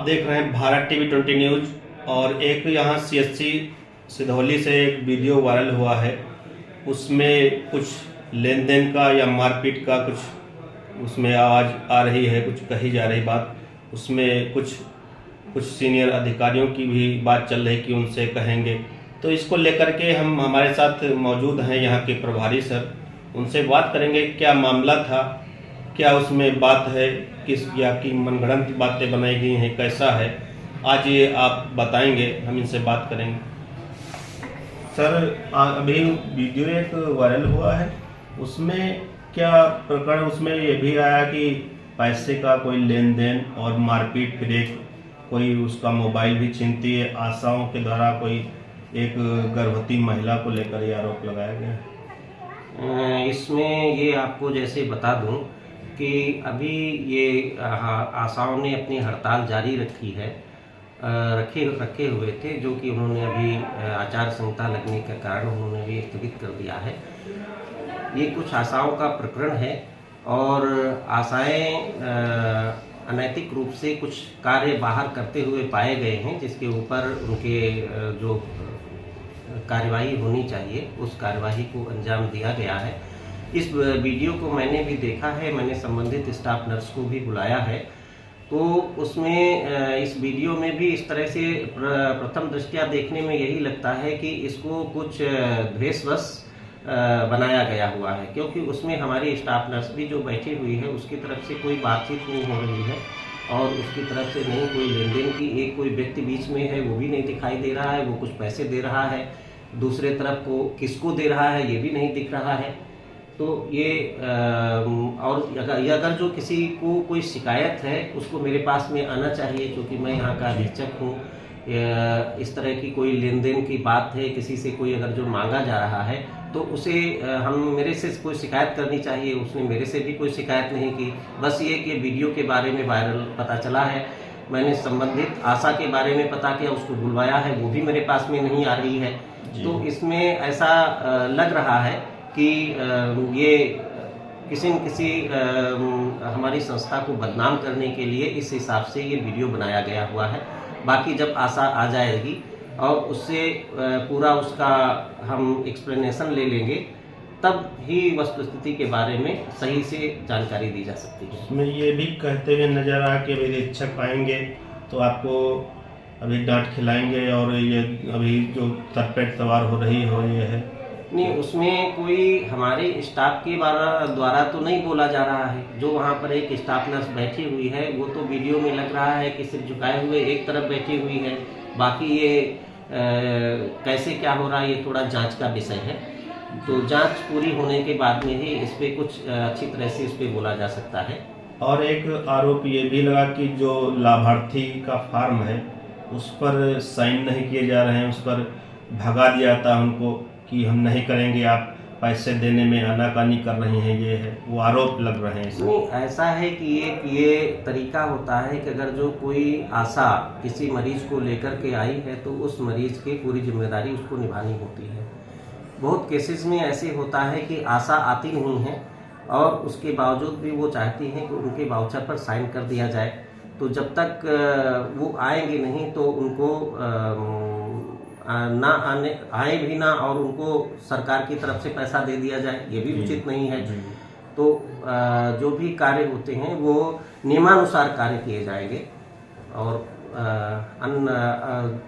देख रहे हैं भारत टीवी 20 न्यूज। और एक यहाँ CSC सिधौली से एक वीडियो वायरल हुआ है। उसमें कुछ लेन देन का या मारपीट का कुछ उसमें आवाज़ आ रही है, कुछ कही जा रही बात। उसमें कुछ सीनियर अधिकारियों की भी बात चल रही कि उनसे कहेंगे। तो इसको लेकर के हम हमारे साथ मौजूद हैं यहाँ के प्रभारी सर, उनसे बात करेंगे क्या मामला था, क्या उसमें बात है, किस या की मनगढ़ंत बातें बनाई गई हैं, कैसा है, आज ये आप बताएंगे, हम इनसे बात करेंगे। सर अभी वीडियो एक वायरल हुआ है, उसमें क्या प्रकरण उसमें ये भी आया कि पैसे का कोई लेन देन और मारपीट, फिर एक कोई उसका मोबाइल भी छीनती है आशाओं के द्वारा, कोई एक गर्भवती महिला को लेकर ये आरोप लगाया गया। इसमें ये आपको जैसे बता दूं कि अभी ये आशाओं ने अपनी हड़ताल जारी रखी है, रखे हुए थे, जो कि उन्होंने अभी आचार संहिता लगने के कारण उन्होंने भी स्थगित कर दिया है। ये कुछ आशाओं का प्रकरण है और आशाएं अनैतिक रूप से कुछ कार्य बाहर करते हुए पाए गए हैं, जिसके ऊपर उनके जो कार्यवाही होनी चाहिए उस कार्यवाही को अंजाम दिया गया है। इस वीडियो को मैंने भी देखा है, मैंने संबंधित स्टाफ नर्स को भी बुलाया है। तो उसमें इस वीडियो में भी इस तरह से प्रथम दृष्टया देखने में यही लगता है कि इसको कुछ द्वेषवश बनाया गया हुआ है, क्योंकि उसमें हमारी स्टाफ नर्स भी जो बैठी हुई है उसकी तरफ से कोई बातचीत नहीं हो रही है और उसकी तरफ से नहीं कोई लेन देन की एक कोई व्यक्ति बीच में है वो भी नहीं दिखाई दे रहा है। वो कुछ पैसे दे रहा है, दूसरे तरफ को किसको दे रहा है ये भी नहीं दिख रहा है। तो ये और अगर जो किसी को कोई शिकायत है उसको मेरे पास में आना चाहिए, क्योंकि मैं यहाँ का अधीक्षक हूँ। इस तरह की कोई लेन देन की बात है, किसी से कोई अगर जो मांगा जा रहा है तो उसे हम मेरे से कोई शिकायत करनी चाहिए। उसने मेरे से भी कोई शिकायत नहीं की, बस ये कि वीडियो के बारे में वायरल पता चला है। मैंने संबंधित आशा के बारे में पता किया, उसको बुलवाया है, वो भी मेरे पास में नहीं आ रही है। तो इसमें ऐसा लग रहा है कि ये किसी न किसी हमारी संस्था को बदनाम करने के लिए इस हिसाब से ये वीडियो बनाया गया हुआ है। बाकी जब आशा आ जाएगी और उससे पूरा उसका हम एक्सप्लेनेशन ले लेंगे, तब ही वस्तुस्थिति के बारे में सही से जानकारी दी जा सकती है। इसमें ये भी कहते हुए नजर आ कि अभी निरीक्षक आएंगे तो आपको अभी डांट खिलाएंगे और ये अभी जो सर पे सवार हो रही हो ये है नहीं, उसमें कोई हमारे स्टाफ के द्वारा तो नहीं बोला जा रहा है। जो वहाँ पर एक स्टाफ नर्स बैठी हुई है वो तो वीडियो में लग रहा है कि सिर्फ झुकाए हुए एक तरफ बैठी हुई है। बाकी ये कैसे क्या हो रहा है ये थोड़ा जांच का विषय है। तो जांच पूरी होने के बाद में ही इस पे कुछ अच्छी तरह से इस पे बोला जा सकता है। और एक आरोप ये भी लगा कि जो लाभार्थी का फॉर्म है उस पर साइन नहीं किए जा रहे हैं, उस पर भगा दिया जाता है उनको कि हम नहीं करेंगे, आप पैसे देने में आनाकानी कर रही हैं, ये है वो आरोप लग रहे हैं। नहीं, ऐसा है कि ये तरीका होता है कि अगर जो कोई आशा किसी मरीज को लेकर के आई है तो उस मरीज की पूरी जिम्मेदारी उसको निभानी होती है। बहुत केसेस में ऐसे होता है कि आशा आती नहीं है और उसके बावजूद भी वो चाहती हैं कि उनके वाउचर पर साइन कर दिया जाए। तो जब तक वो आएंगे नहीं तो उनको ना आए भी ना और उनको सरकार की तरफ से पैसा दे दिया जाए, ये भी उचित नहीं है। तो जो भी कार्य होते हैं वो नियमानुसार कार्य किए जाएंगे और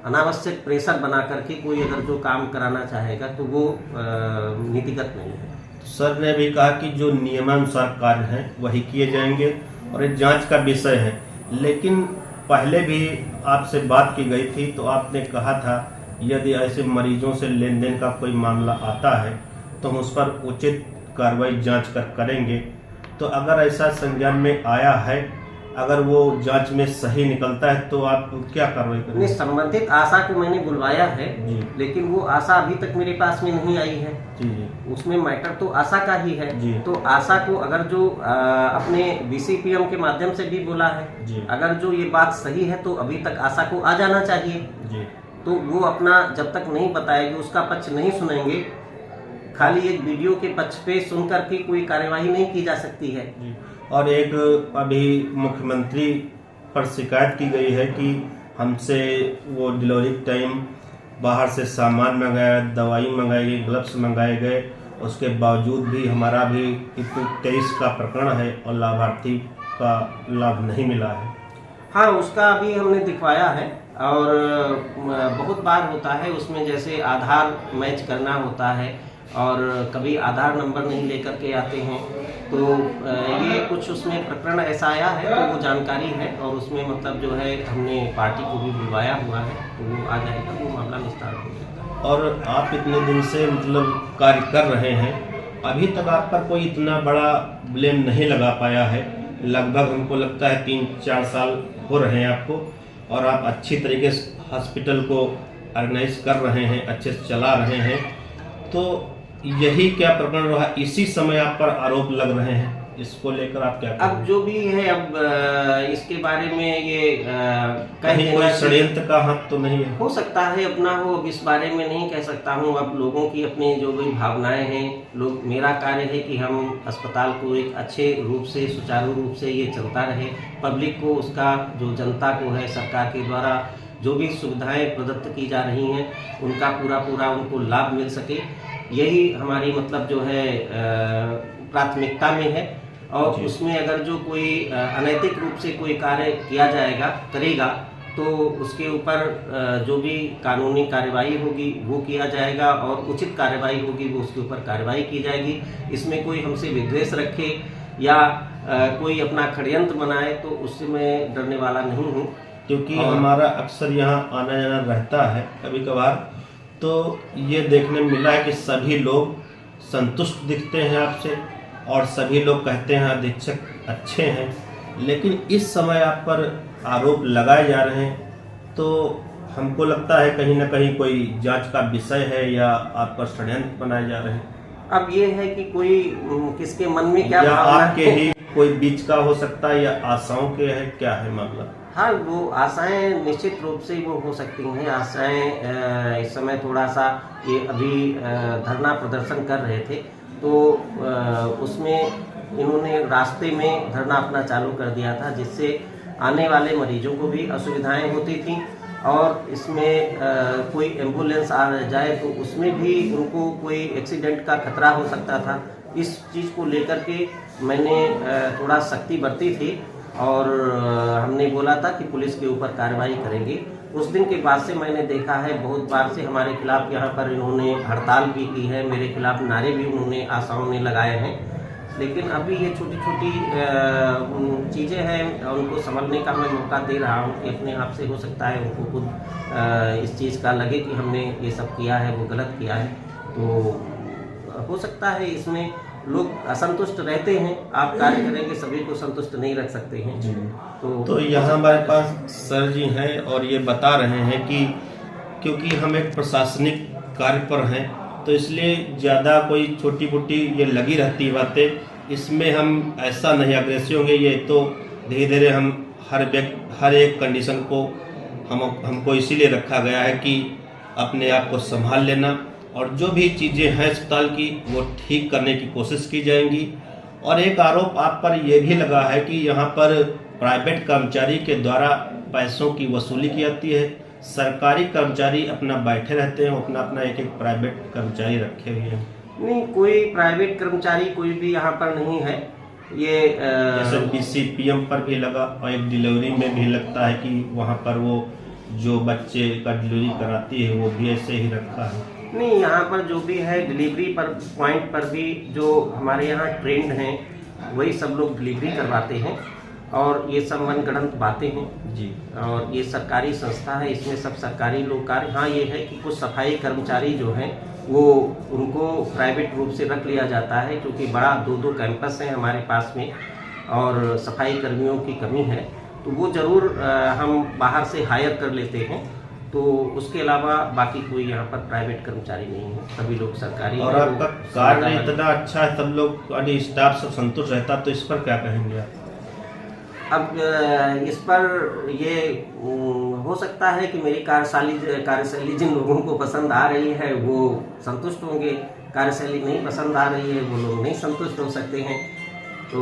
अनावश्यक प्रेशर बना करके कोई अगर जो काम कराना चाहेगा तो वो नीतिगत नहीं है। सर ने भी कहा कि जो नियमानुसार कार्य हैं वही किए जाएंगे और एक जांच का विषय है। लेकिन पहले भी आपसे बात की गई थी तो आपने कहा था यदि ऐसे मरीजों से लेन देन का कोई मामला आता है तो हम उस पर उचित कार्रवाई जांच करेंगे। तो अगर ऐसा संज्ञान में आया है, अगर वो जांच में सही निकलता है तो आप क्या कार्रवाई करेंगे? नहीं, संबंधित आशा को मैंने बुलवाया है लेकिन वो आशा अभी तक मेरे पास में नहीं आई है। जी। उसमें मैटर तो आशा का ही है जी। तो आशा को अगर जो अपने BCPM के माध्यम से भी बोला है जी। अगर जो ये बात सही है तो अभी तक आशा को आ जाना चाहिए। जी। तो वो अपना जब तक नहीं बताएगी, उसका पक्ष नहीं सुनेंगे, खाली एक वीडियो के पक्ष पे सुनकर के कोई कार्यवाही नहीं की जा सकती है। और एक अभी मुख्यमंत्री पर शिकायत की गई है कि हमसे वो डिलीवरी टाइम बाहर से सामान मंगाया, दवाई मंगाई गई, ग्लव्स मंगाए गए, उसके बावजूद भी हमारा भी 23 का प्रकरण है और लाभार्थी का लाभ नहीं मिला है। हाँ, उसका अभी हमने दिखवाया है और बहुत बार होता है उसमें, जैसे आधार मैच करना होता है और कभी आधार नंबर नहीं लेकर के आते हैं, तो ये कुछ उसमें प्रकरण ऐसा आया है, तो वो जानकारी है और उसमें मतलब जो है हमने पार्टी को भी बुलवाया हुआ है, तो वो आ जाएगा, वो मामला निस्तार हो जाएगा। और आप इतने दिन से मतलब कार्य कर रहे हैं, अभी तक आप पर कोई इतना बड़ा ब्लेम नहीं लगा पाया है। लगभग हमको लगता है 3-4 साल हो रहे हैं आपको, और आप अच्छी तरीके से हॉस्पिटल को ऑर्गेनाइज कर रहे हैं, अच्छे से चला रहे हैं, तो यही क्या प्रकरण रहा, इसी समय आप पर आरोप लग रहे हैं, इसको लेकर आप क्या कहेंगे? अब जो भी है, अब इसके बारे में ये कहीं कोई षड्यंत्र का हाथ तो नहीं है? हो सकता है अपना हो, अब इस बारे में नहीं कह सकता हूँ। अब लोगों की अपनी जो भी भावनाएं हैं, लोग, मेरा कार्य है कि हम अस्पताल को एक अच्छे रूप से, सुचारू रूप से ये चलता रहे, पब्लिक को उसका, जो जनता को है, सरकार के द्वारा जो भी सुविधाएं प्रदत्त की जा रही हैं उनका पूरा उनको लाभ मिल सके, यही हमारी मतलब जो है प्राथमिकता में है। और उसमें अगर जो कोई अनैतिक रूप से कोई कार्य किया करेगा तो उसके ऊपर जो भी कानूनी कार्रवाई होगी वो किया जाएगा, और उचित कार्रवाई होगी वो उसके ऊपर कार्रवाई की जाएगी। इसमें कोई हमसे विद्वेष रखे या कोई अपना षड्यंत्र बनाए तो उससे मैं डरने वाला नहीं हूँ, क्योंकि हमारा अक्सर यहाँ आना जाना रहता है कभी कभार, तो ये देखने में मिला है कि सभी लोग संतुष्ट दिखते हैं आपसे और सभी लोग कहते हैं अधीक्षक अच्छे हैं, लेकिन इस समय आप पर आरोप लगाए जा रहे हैं, तो हमको लगता है कहीं ना कहीं कोई जांच का विषय है या आप पर षड्यंत्र बनाए जा रहे हैं। अब ये है कि कोई किसके मन में क्या या भावना आपके ही कोई बीच का हो सकता है या आशाओं के है, क्या है मामला? हाँ, वो आशाएं निश्चित रूप से वो हो सकती हैं। आशाएं इस समय थोड़ा सा, ये अभी धरना प्रदर्शन कर रहे थे, तो उसमें इन्होंने रास्ते में धरना अपना चालू कर दिया था, जिससे आने वाले मरीजों को भी असुविधाएं होती थी, और इसमें कोई एम्बुलेंस आ जाए तो उसमें भी उनको कोई एक्सीडेंट का खतरा हो सकता था। इस चीज़ को लेकर के मैंने थोड़ा सख्ती बरती थी और हमने बोला था कि पुलिस के ऊपर कार्रवाई करेंगे। उस दिन के बाद से मैंने देखा है बहुत बार से हमारे खिलाफ यहाँ पर इन्होंने हड़ताल भी की है, मेरे खिलाफ नारे भी उन्होंने आशाओं ने लगाए हैं, लेकिन अभी ये छोटी छोटी चीज़ें हैं, उनको संभलने का मैं मौका दे रहा हूँ कि अपने आप से हो सकता है उनको खुद इस चीज़ का लगे कि हमने ये सब किया है, वो गलत किया है, तो हो सकता है इसमें लोग असंतुष्ट रहते हैं। आप कार्य करेंगे, सभी को संतुष्ट नहीं रख सकते हैं। तो यहाँ हमारे पास सर जी हैं और ये बता रहे हैं कि क्योंकि हम एक प्रशासनिक कार्य पर हैं, तो इसलिए ज़्यादा कोई छोटी मोटी ये लगी रहती बातें, इसमें हम ऐसा नहीं अग्रेसिव होंगे। ये तो धीरे धीरे हम हर एक कंडीशन को हमको इसीलिए रखा गया है कि अपने आप को संभाल लेना, और जो भी चीज़ें हैं अस्पताल की वो ठीक करने की कोशिश की जाएंगी। और एक आरोप आप पर यह भी लगा है कि यहाँ पर प्राइवेट कर्मचारी के द्वारा पैसों की वसूली की जाती है। सरकारी कर्मचारी अपना बैठे रहते हैं, अपना अपना एक प्राइवेट कर्मचारी रखे हुए हैं। नहीं, कोई प्राइवेट कर्मचारी कोई भी यहाँ पर नहीं है। ये जैसे BCPM पर भी लगा और एक डिलीवरी में भी लगता है कि वहाँ पर वो जो बच्चे का डिलीवरी कराती है वो भी ऐसे ही रखा है। नहीं, यहाँ पर जो भी है डिलीवरी पर पॉइंट पर भी जो हमारे यहाँ ट्रेंड हैं वही सब लोग डिलीवरी करवाते हैं, और ये सब मनगढ़ंत बातें हैं जी। और ये सरकारी संस्था है, इसमें सब सरकारी लोग कार्य। हाँ, ये है कि कुछ सफाई कर्मचारी जो हैं वो उनको प्राइवेट रूप से रख लिया जाता है, क्योंकि बड़ा 2-2 कैंपस हैं हमारे पास में और सफाई कर्मियों की कमी है, तो वो ज़रूर हम बाहर से हायर कर लेते हैं। तो उसके अलावा बाकी कोई यहाँ पर प्राइवेट कर्मचारी नहीं है, सभी लोग सरकारी। और आपका कार्य इतना अच्छा है, सब लोग यानी स्टाफ सब संतुष्ट रहता, तो इस पर क्या कहेंगे आप? अब इस पर ये हो सकता है कि मेरी कार्यशैली जिन लोगों को पसंद आ रही है वो संतुष्ट होंगे, कार्यशैली नहीं पसंद आ रही है वो लोग नहीं संतुष्ट हो सकते हैं, तो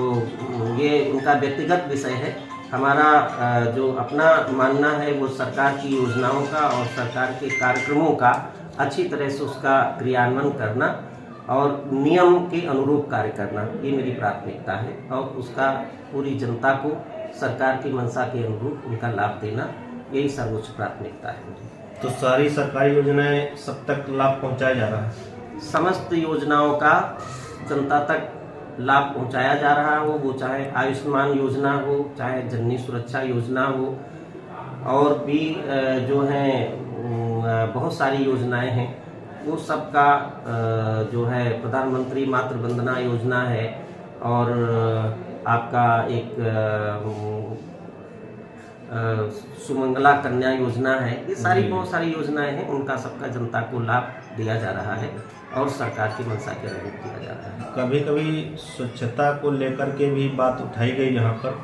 ये उनका व्यक्तिगत विषय है। हमारा जो अपना मानना है वो सरकार की योजनाओं का और सरकार के कार्यक्रमों का अच्छी तरह से उसका क्रियान्वयन करना और नियम के अनुरूप कार्य करना, ये मेरी प्राथमिकता है। और उसका पूरी जनता को सरकार की मंशा के अनुरूप उनका लाभ देना, यही सर्वोच्च प्राथमिकता है मेरी। तो सारी सरकारी योजनाएं सब तक लाभ पहुंचाया जा रहा है? समस्त योजनाओं का जनता तक लाभ पहुंचाया जा रहा हो, वो चाहे आयुष्मान योजना हो, चाहे जननी सुरक्षा योजना हो, और भी जो है बहुत सारी योजनाएं हैं, वो सबका जो है प्रधानमंत्री मातृ वंदना योजना है, और आपका एक सुमंगला कन्या योजना है। ये सारी बहुत सारी योजनाएं हैं, उनका सबका जनता को लाभ दिया जा रहा है और सरकार की मंशा के अनुरूप दिया जा रहा है। कभी कभी स्वच्छता को लेकर के भी बात उठाई गई यहाँ पर,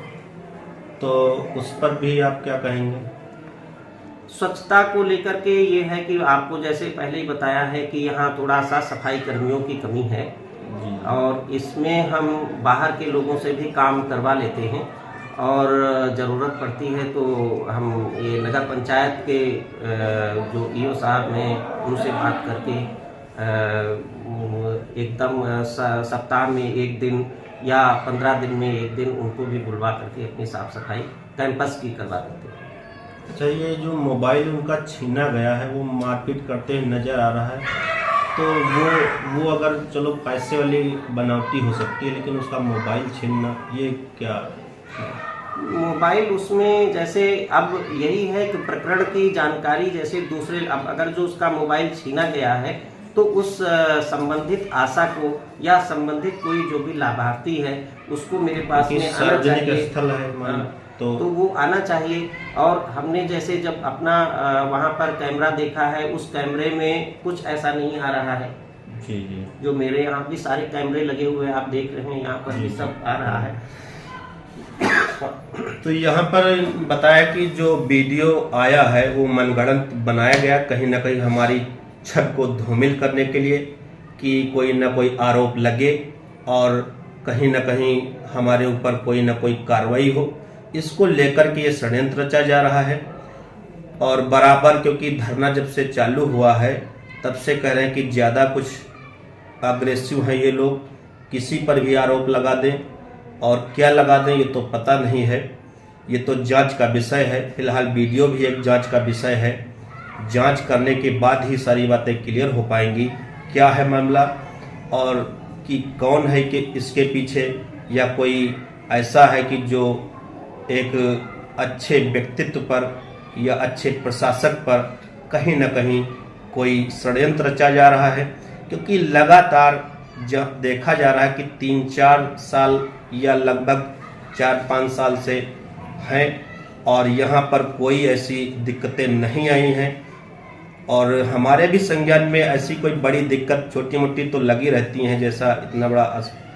तो उस पर भी आप क्या कहेंगे? स्वच्छता को लेकर के ये है कि आपको जैसे पहले ही बताया है कि यहाँ थोड़ा सा सफाई कर्मियों की कमी है, और इसमें हम बाहर के लोगों से भी काम करवा लेते हैं, और ज़रूरत पड़ती है तो हम ये नगर पंचायत के जो ईओ साहब हैं उनसे बात करके एकदम सप्ताह में एक दिन या 15 दिन में एक दिन उनको भी बुलवा करके अपनी साफ सफाई कैंपस की करवा देते हैं। अच्छा, ये जो मोबाइल उनका छीना गया है, वो मारपीट करते हुए नज़र आ रहा है, तो वो अगर चलो पैसे वाली बनावटी हो सकती है, लेकिन उसका मोबाइल छीनना, ये क्या? मोबाइल उसमें जैसे अब यही है कि प्रकरण की जानकारी जैसे दूसरे, अब अगर जो उसका मोबाइल छीना गया है तो उस संबंधित आशा को या संबंधित कोई जो भी लाभार्थी है उसको मेरे पास में आना चाहिए। स्थल है तो वो आना चाहिए। और हमने जैसे जब अपना वहाँ पर कैमरा देखा है, उस कैमरे में कुछ ऐसा नहीं आ रहा है। जी। जो मेरे यहाँ भी सारे कैमरे लगे हुए हैं, आप देख रहे हैं, यहाँ पर भी सब आ रहा है। तो यहाँ पर बताया कि जो वीडियो आया है वो मनगढ़ंत बनाया गया, कहीं ना कहीं हमारी छवि को धूमिल करने के लिए, कि कोई ना कोई आरोप लगे और कहीं ना कहीं हमारे ऊपर कोई ना कोई कार्रवाई हो, इसको लेकर के ये षड्यंत्र रचा जा रहा है। और बराबर, क्योंकि धरना जब से चालू हुआ है तब से कह रहे हैं कि ज़्यादा कुछ अग्रेसिव हैं ये लोग, किसी पर भी आरोप लगा दें, और क्या लगा दें ये तो पता नहीं है, ये तो जांच का विषय है। फिलहाल वीडियो भी एक जांच का विषय है, जांच करने के बाद ही सारी बातें क्लियर हो पाएंगी, क्या है मामला और कि कौन है कि इसके पीछे, या कोई ऐसा है कि जो एक अच्छे व्यक्तित्व पर या अच्छे प्रशासक पर कहीं ना कहीं कोई षड्यंत्र रचा जा रहा है। क्योंकि लगातार जब देखा जा रहा है कि 3-4 साल या लगभग 4-5 साल से हैं, और यहाँ पर कोई ऐसी दिक्कतें नहीं आई हैं, और हमारे भी संज्ञान में ऐसी कोई बड़ी दिक्कत छोटी मोटी तो लगी रहती हैं, जैसा इतना बड़ा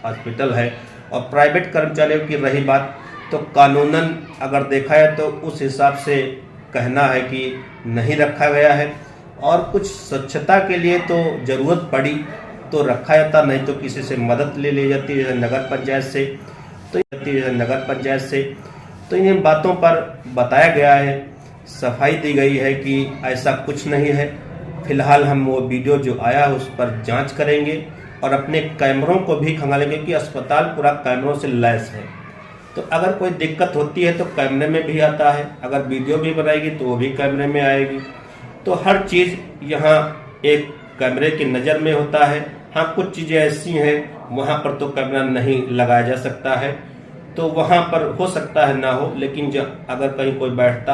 हॉस्पिटल है। और प्राइवेट कर्मचारियों की रही बात, तो कानूनन अगर देखा है तो उस हिसाब से कहना है कि नहीं रखा गया है, और कुछ स्वच्छता के लिए तो ज़रूरत पड़ी तो रखा जाता, नहीं तो किसी से मदद ले ली जाती है नगर पंचायत से। तो इन्हीं बातों पर बताया गया है, सफाई दी गई है कि ऐसा कुछ नहीं है। फिलहाल हम वो वीडियो जो आया है उस पर जांच करेंगे और अपने कैमरों को भी खंगालेंगे, क्योंकि अस्पताल पूरा कैमरों से लैस है। तो अगर कोई दिक्कत होती है तो कैमरे में भी आता है, अगर वीडियो भी बनाएगी तो वो भी कैमरे में आएगी। तो हर चीज़ यहाँ एक कैमरे की नज़र में होता है। हाँ, कुछ चीज़ें ऐसी हैं वहाँ पर तो कैमरा नहीं लगाया जा सकता है, तो वहाँ पर हो सकता है ना हो, लेकिन जब अगर कहीं कोई बैठता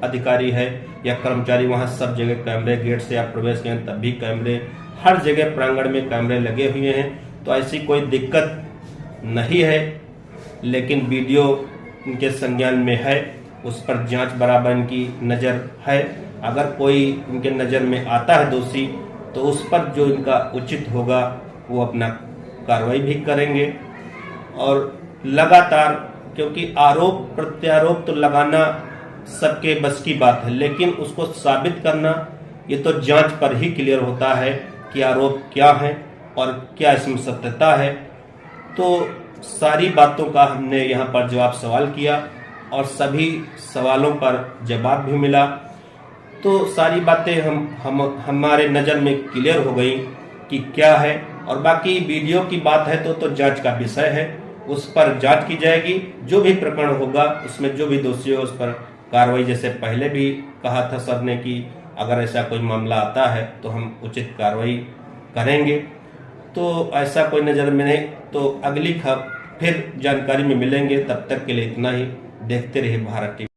अधिकारी है या कर्मचारी, वहाँ सब जगह कैमरे, गेट से आप प्रवेश करें तब भी कैमरे, हर जगह प्रांगण में कैमरे लगे हुए हैं। तो ऐसी कोई दिक्कत नहीं है, लेकिन वीडियो इनके संज्ञान में है, उस पर जांच बराबर इनकी नज़र है। अगर कोई इनके नज़र में आता है दोषी, तो उस पर जो इनका उचित होगा वो अपना कार्रवाई भी करेंगे। और लगातार, क्योंकि आरोप प्रत्यारोप तो लगाना सबके बस की बात है, लेकिन उसको साबित करना ये तो जांच पर ही क्लियर होता है कि आरोप क्या है और क्या इसमें सत्यता है। तो सारी बातों का हमने यहाँ पर जवाब सवाल किया, और सभी सवालों पर जवाब भी मिला। तो सारी बातें हमारे नज़र में क्लियर हो गई कि क्या है। और बाकी वीडियो की बात है तो जांच का विषय है, उस पर जांच की जाएगी। जो भी प्रकरण होगा उसमें जो भी दोषी हो उस पर कार्रवाई, जैसे पहले भी कहा था सर ने कि अगर ऐसा कोई मामला आता है तो हम उचित कार्रवाई करेंगे। तो ऐसा कोई नज़र में नहीं, तो अगली फिर जानकारी में मिलेंगे। तब तक के लिए इतना ही। देखते रहिए भारत टीवी।